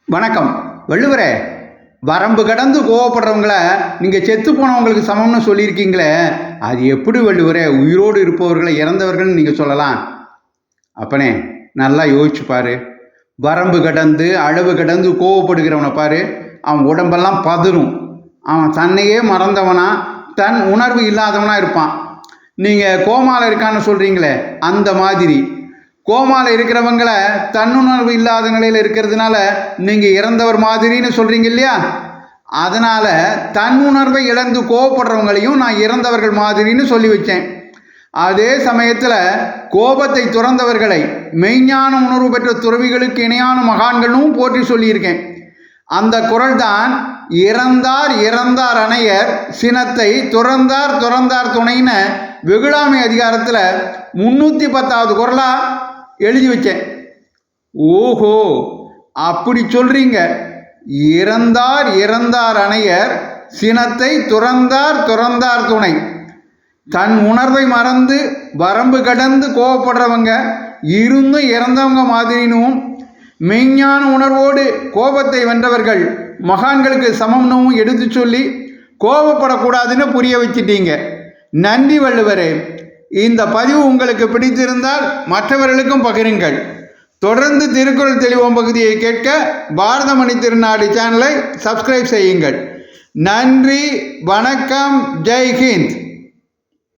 வணக்கம். வள்ளுவரே, வரம்பு கடந்து கோவப்படுறவங்கள நீங்கள் செத்து போனவங்களுக்கு சமம்னு சொல்லியிருக்கீங்களே, அது எப்படி வள்ளுவரே உயிரோடு இருப்பவர்களை இறந்தவர்கள்னு நீங்கள் சொல்லலாம்? அப்பனே, நல்லா யோசிச்சு பாரு. வரம்பு கடந்து அளவு கடந்து கோவப்படுகிறவனை பாரு, அவன் உடம்பெல்லாம் பதறும். அவன் தன்னையே மறந்தவனா, தன் உணர்வு இல்லாதவனா இருப்பான். நீங்கள் கோமாவில் இருக்கான்னு சொல்கிறீங்களே, அந்த மாதிரி கோமாவில் இருக்கிறவங்கள தன்னுணர்வு இல்லாத நிலையில் இருக்கிறதுனால நீங்கள் இறந்தவர் மாதிரின்னு சொல்கிறீங்க இல்லையா? அதனால் தன்னுணர்வை இழந்து கோவப்படுறவங்களையும் நான் இறந்தவர்கள் மாதிரின்னு சொல்லி வச்சேன். அதே சமயத்தில் கோபத்தை துறந்தவர்களை மெய்ஞான உணர்வு பெற்ற துறவிகளுக்கு இணையான மகான்களும் போற்றி சொல்லியிருக்கேன். அந்த குரல் தான் இறந்தார் இறந்தார் அணையர் சினத்தை துறந்தார் துறந்தார் துணைன்னு வெகுளாமை அதிகாரத்தில் 310வது குரலாக எழுதி வச்சேன். ஓஹோ, அப்படி சொல்றீங்க. இறந்தார் இறந்தார் அணையர் சினத்தை துறந்தார் துறந்தார் துணை. தன் உணர்வை மறந்து வரம்பு கடந்து கோபப்படுறவங்க இருந்தும் இறந்தவங்க மாதிரினும், மெய்ஞான உணர்வோடு கோபத்தை வென்றவர்கள் மகான்களுக்கு சமம்னும் எடுத்து சொல்லி கோபப்படக்கூடாதுன்னு புரிய வச்சிட்டீங்க. நன்றி வள்ளுவரே. இந்த பதிவு உங்களுக்கு பிடித்திருந்தால் மற்றவர்களுக்கும் பகிருங்கள். தொடர்ந்து திருக்குறள் தெளிவோம் பகுதியை கேட்க பாரதமணி திருநாடு சேனலை சப்ஸ்கிரைப் செய்யுங்கள். நன்றி, வணக்கம், ஜெய் ஹிந்த்.